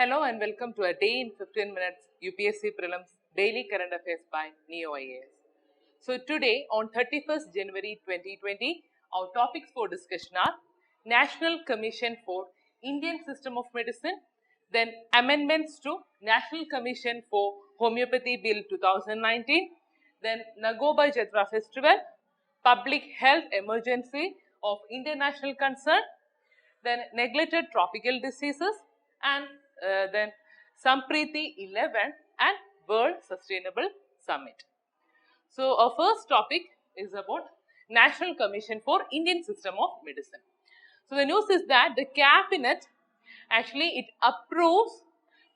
Hello and welcome to a day in 15 minutes UPSC Prelims Daily Current Affairs by Neo IAS. So today on 31st January 2020, our topics for discussion are National Commission for Indian System of Medicine, then amendments to National Commission for Homeopathy Bill 2019, then Nagoba Jatra Festival, Public Health Emergency of International Concern, then neglected tropical diseases, and then Sampriti 11 and World Sustainable Summit. So our first topic is about National Commission for Indian System of Medicine. So the news is that the Cabinet it approves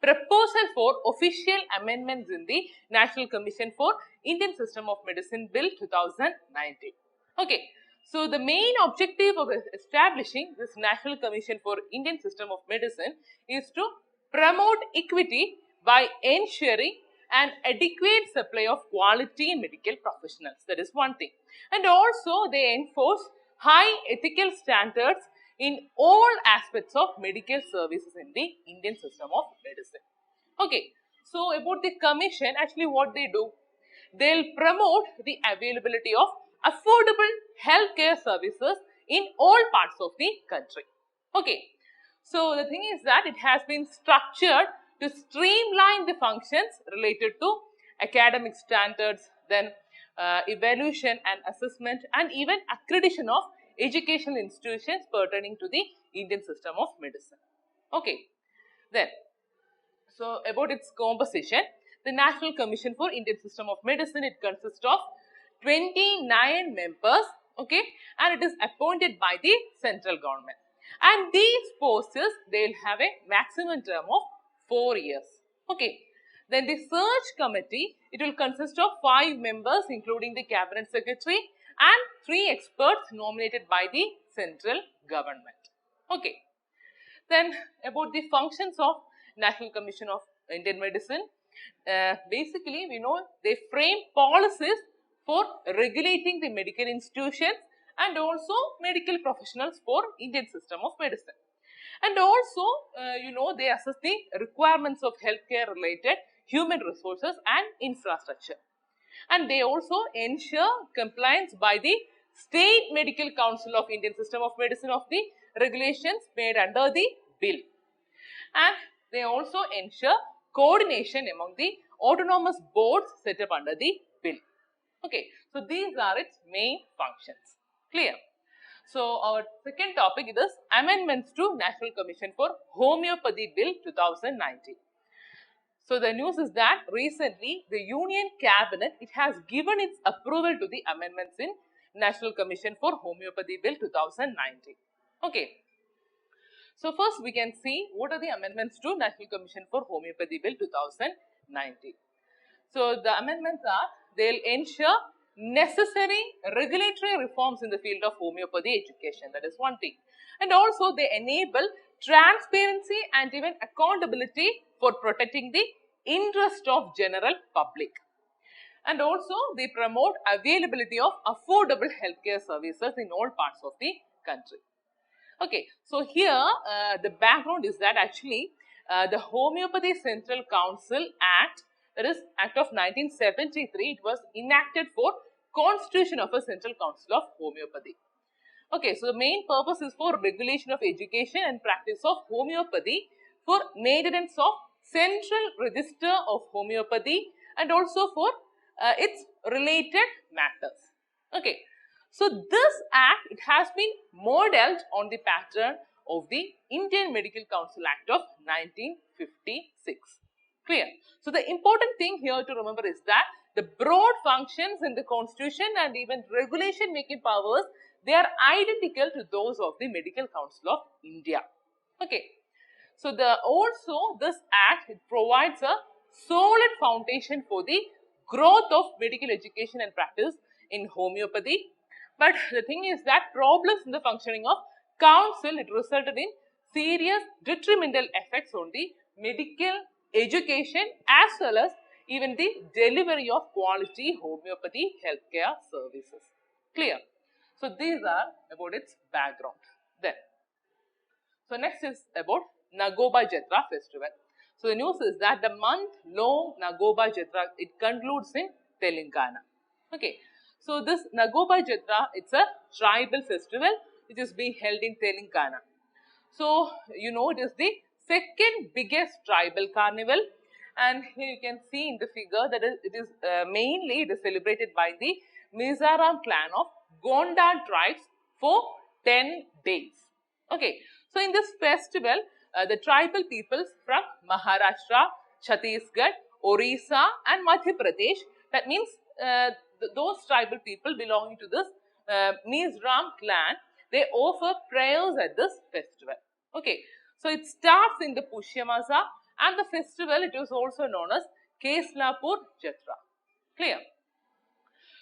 proposal for official amendments in the National Commission for Indian System of Medicine Bill 2019. Okay. So the main objective of establishing this National Commission for Indian System of Medicine is to promote equity by ensuring an adequate supply of quality medical professionals. That is one thing. And also they enforce high ethical standards in all aspects of medical services in the Indian system of medicine. Okay. So about the commission, what they do? They'll promote the availability of affordable healthcare services in all parts of the country. Okay. So the thing is that it has been structured to streamline the functions related to academic standards, then evaluation and assessment, and even accreditation of educational institutions pertaining to the Indian system of medicine. Okay. Then, so about its composition, the National Commission for Indian System of Medicine, it consists of 29 members, okay, and it is appointed by the central government. And these posts, they will have a maximum term of 4 years, okay. Then the search committee, it will consist of 5 members including the cabinet secretary and 3 experts nominated by the central government, okay. Then about the functions of National Commission of Indian Medicine, basically we know they frame policies for regulating the medical institutions and also medical professionals for Indian system of medicine. And also, they assess the requirements of healthcare related human resources and infrastructure. And they also ensure compliance by the State Medical Council of Indian System of Medicine of the regulations made under the bill. And they also ensure coordination among the autonomous boards set up under the bill. Okay, so these are its main functions. Clear? So our second topic is amendments to National Commission for Homeopathy Bill 2019. So the news is that recently the Union Cabinet, it has given its approval to the amendments in National Commission for Homeopathy Bill 2019. Okay. So first we can see what are the amendments to National Commission for Homeopathy Bill 2019. So the amendments are, they will ensure necessary regulatory reforms in the field of homeopathy education. That is one thing. And also they enable transparency and even accountability for protecting the interest of general public. And also they promote availability of affordable healthcare services in all parts of the country. Okay, so here the background is that the Homeopathy Central Council Act, that is Act of 1973, it was enacted for constitution of a Central Council of Homeopathy. Okay, so the main purpose is for regulation of education and practice of homeopathy, for maintenance of central register of homeopathy, and also for its related matters. Okay, so this act, it has been modeled on the pattern of the Indian Medical Council Act of 1956. Clear? So the important thing here to remember is that the broad functions in the constitution and even regulation making powers, they are identical to those of the Medical Council of India. Okay. So also this act, it provides a solid foundation for the growth of medical education and practice in homeopathy. But the thing is that problems in the functioning of council, it resulted in serious detrimental effects on the medical education as well as even the delivery of quality homeopathy healthcare services. Clear? So these are about its background. Then, so next is about Nagoba Jatra festival. So the news is that the month-long Nagoba Jatra, it concludes in Telangana. Okay. So this Nagoba Jatra, it's a tribal festival which is being held in Telangana. So you know it is the second biggest tribal carnival, and here you can see in the figure that it is mainly it is celebrated by the Mizoram clan of Gonda tribes for 10 days. Okay, so in this festival, the tribal peoples from Maharashtra, Chhattisgarh, Orissa and Madhya Pradesh, that means those tribal people belonging to this Mizoram clan, they offer prayers at this festival. Okay, so it starts in the Pushyamasa, and the festival it is also known as Keslapur Jatra. Clear?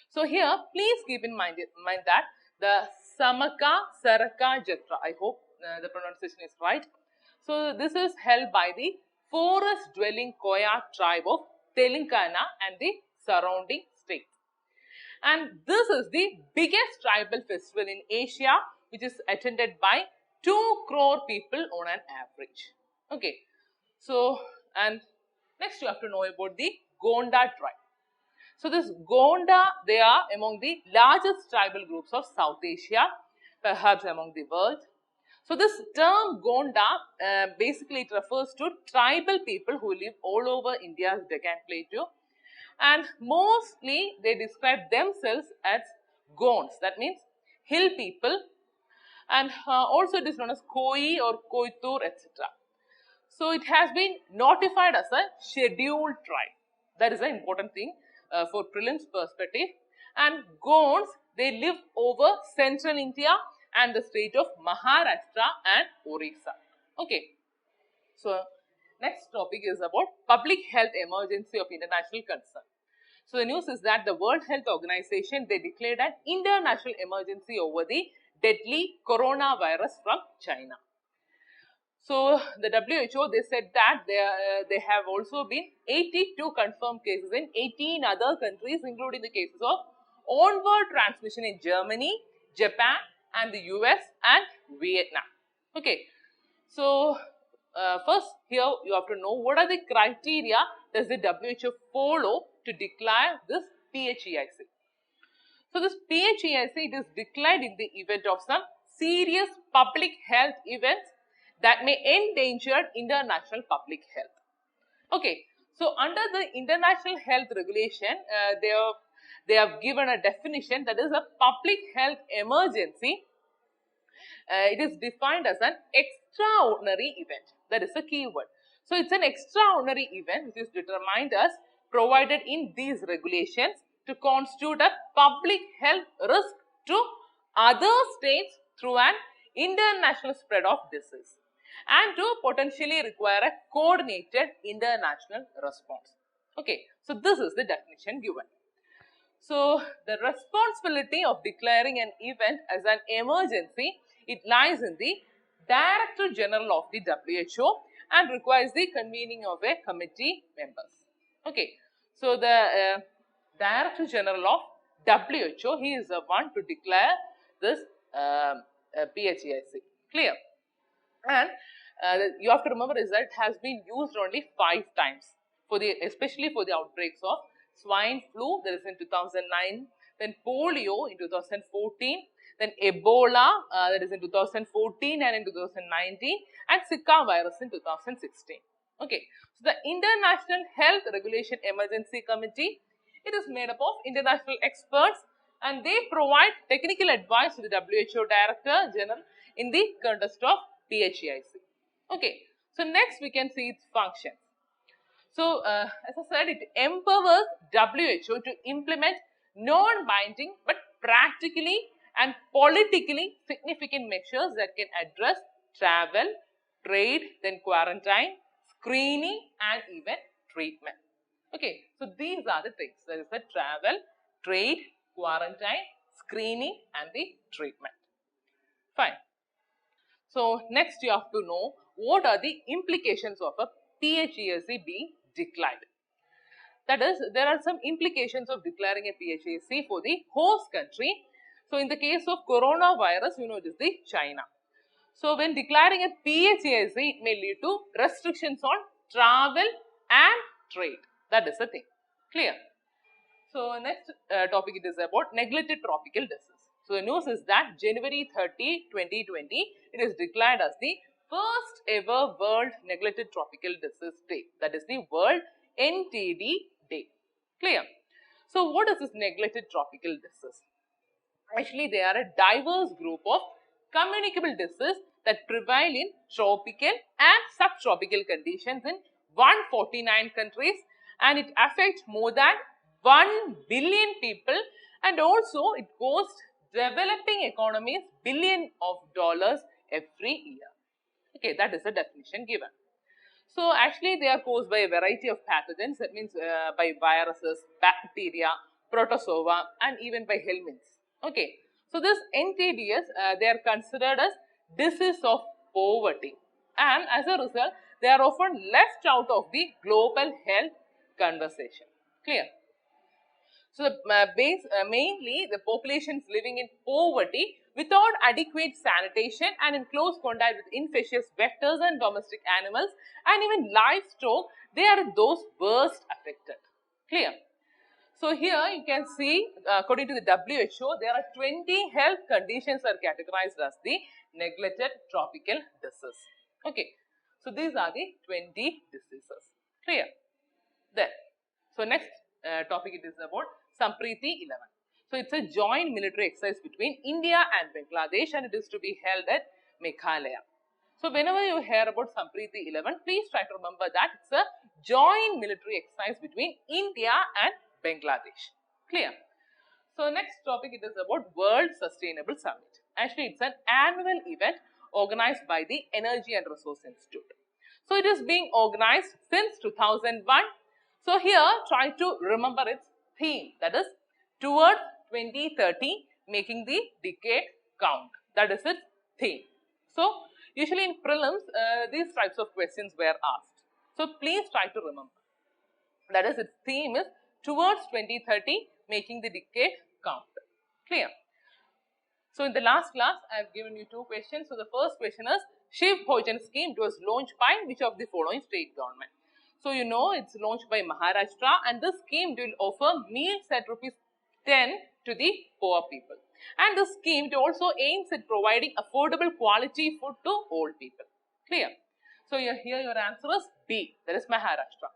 So here, please keep in mind that the Samaka Saraka Jatra, I hope the pronunciation is right. So this is held by the forest dwelling Koya tribe of Telangana and the surrounding states. And this is the biggest tribal festival in Asia, which is attended by 2 crore people on an average. Okay. So, and next you have to know about the Gonda tribe. So this Gonda, they are among the largest tribal groups of South Asia, perhaps among the world. So this term Gonda, basically it refers to tribal people who live all over India's Deccan Plateau, and mostly they describe themselves as Gonds, that means hill people, and also it is known as Koi or Koitur, etc. So it has been notified as a scheduled tribe. That is an important thing for prelims perspective. And Gonds, they live over central India and the state of Maharashtra and Orissa. Okay. So next topic is about public health emergency of international concern. So the news is that the World Health Organization, they declared an international emergency over the deadly coronavirus from China. So the WHO, they said that there have also been 82 confirmed cases in 18 other countries, including the cases of onward transmission in Germany, Japan and the US and Vietnam. Okay. So first here you have to know what are the criteria does the WHO follow to declare this PHEIC. So this PHEIC, it is declared in the event of some serious public health events that may endanger international public health. Okay, so under the international health regulation, they have given a definition, that is a public health emergency. It is defined as an extraordinary event. That is a key word. So it's an extraordinary event which is determined as provided in these regulations to constitute a public health risk to other states through an international spread of disease, and to potentially require a coordinated international response. Okay, so this is the definition given. So the responsibility of declaring an event as an emergency, it lies in the Director General of the WHO and requires the convening of a committee members. Okay, so the Director General of WHO, he is the one to declare this PHEIC. Clear? And you have to remember is that it has been used only 5 times for the, especially for the outbreaks of swine flu, that is in 2009, then polio in 2014, then Ebola, that is in 2014 and in 2019, and Zika virus in 2016. Okay, so the International Health Regulation Emergency Committee, it is made up of international experts, and they provide technical advice to the WHO Director General in the context of PHEIC. Okay, so next we can see its functions. So as I said, it empowers WHO to implement non-binding but practically and politically significant measures that can address travel, trade, then quarantine, screening and even treatment. Okay, so these are the things. There is the travel, trade, quarantine, screening and the treatment. Fine. So next you have to know what are the implications of a PHEIC being declared. That is, there are some implications of declaring a PHEIC for the host country. So in the case of coronavirus, you know, it is the China. So when declaring a PHEIC, it may lead to restrictions on travel and trade. That is the thing. Clear? So next topic it is about neglected tropical disease. So the news is that January 30, 2020, it is declared as the first ever World Neglected Tropical Disease Day. That is the World NTD Day. Clear? So what is this neglected tropical disease? Actually, they are a diverse group of communicable diseases that prevail in tropical and subtropical conditions in 149 countries, and it affects more than 1 billion people, and also it costs developing economies billions of dollars every year. Okay, that is the definition given. So actually they are caused by a variety of pathogens, that means by viruses, bacteria, protozoa and even by helminths. Okay, so this NTDs, they are considered as disease of poverty, and as a result they are often left out of the global health conversation. Clear? So mainly the populations living in poverty without adequate sanitation and in close contact with infectious vectors and domestic animals and even livestock, they are those worst affected. Clear? So here you can see, according to the WHO, there are 20 health conditions are categorized as the neglected tropical disease. Okay, so these are the 20 diseases. Clear? Then, so next topic it is about Sampriti 11. So it's a joint military exercise between India and Bangladesh, and it is to be held at Meghalaya. So whenever you hear about Sampriti 11, please try to remember that it's a joint military exercise between India and Bangladesh. Clear? So next topic it is about World Sustainable Summit. Actually, it's an annual event organized by the Energy and Resource Institute. So it is being organized since 2001. So here try to remember its theme, that is towards 2030 making the decade count. That is its theme. So usually in prelims these types of questions were asked. So please try to remember. That is, its theme is towards 2030 making the decade count. Clear? So in the last class I have given you two questions. So the first question is Shiv Bhojan scheme was launched by which of the following state government? So you know it's launched by Maharashtra, and this scheme will offer meals at ₹10 to the poor people. And this scheme also aims at providing affordable quality food to old people. Clear? So here your answer is B, that is Maharashtra.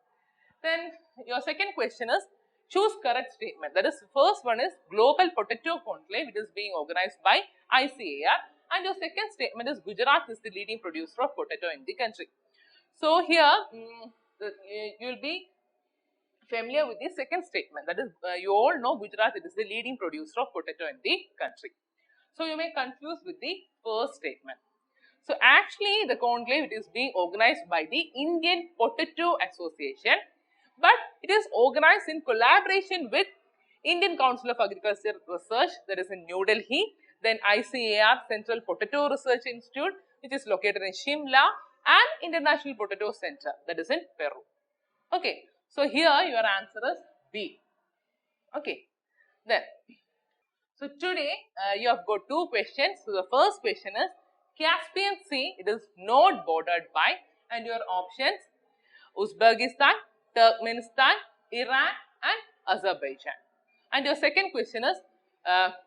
Then your second question is choose correct statement. That is, first one is Global Potato Conclave, it is being organized by ICAR, and your second statement is Gujarat is the leading producer of potato in the country. So here you will be familiar with the second statement, that is you all know Gujarat it is the leading producer of potato in the country. So you may confuse with the first statement. So actually the conclave it is being organized by the Indian Potato Association, but it is organized in collaboration with Indian Council of Agriculture Research, that is in New Delhi, then ICAR Central Potato Research Institute, which is located in Shimla, and International Potato Center, that is in Peru. Okay, so here your answer is B. Okay, then, so today you have got two questions. So the first question is Caspian Sea, it is not bordered by, and your options Uzbekistan, Turkmenistan, Iran and Azerbaijan. And your second question is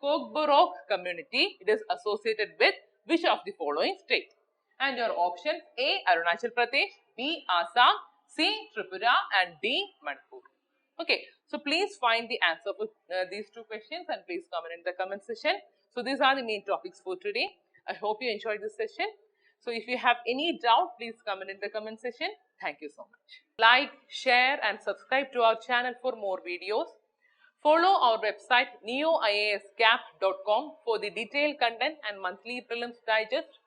Kokborok community, it is associated with which of the following state? And your option A Arunachal Pradesh, B Assam, C Tripura and D Manipur. Okay, so please find the answer for these two questions and please comment in the comment section. So these are the main topics for today. I hope you enjoyed this session. So if you have any doubt, please comment in the comment section. Thank you so much. Like, share and subscribe to our channel for more videos. Follow our website neoiasgap.com for the detailed content and monthly prelims digest.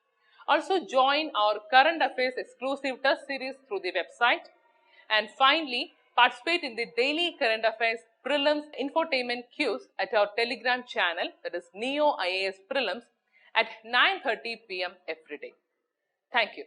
Also join our current affairs exclusive test series through the website. And finally, participate in the daily current affairs prelims infotainment quiz at our Telegram channel, that is Neo IAS Prelims, at 9:30 p.m. every day. Thank you.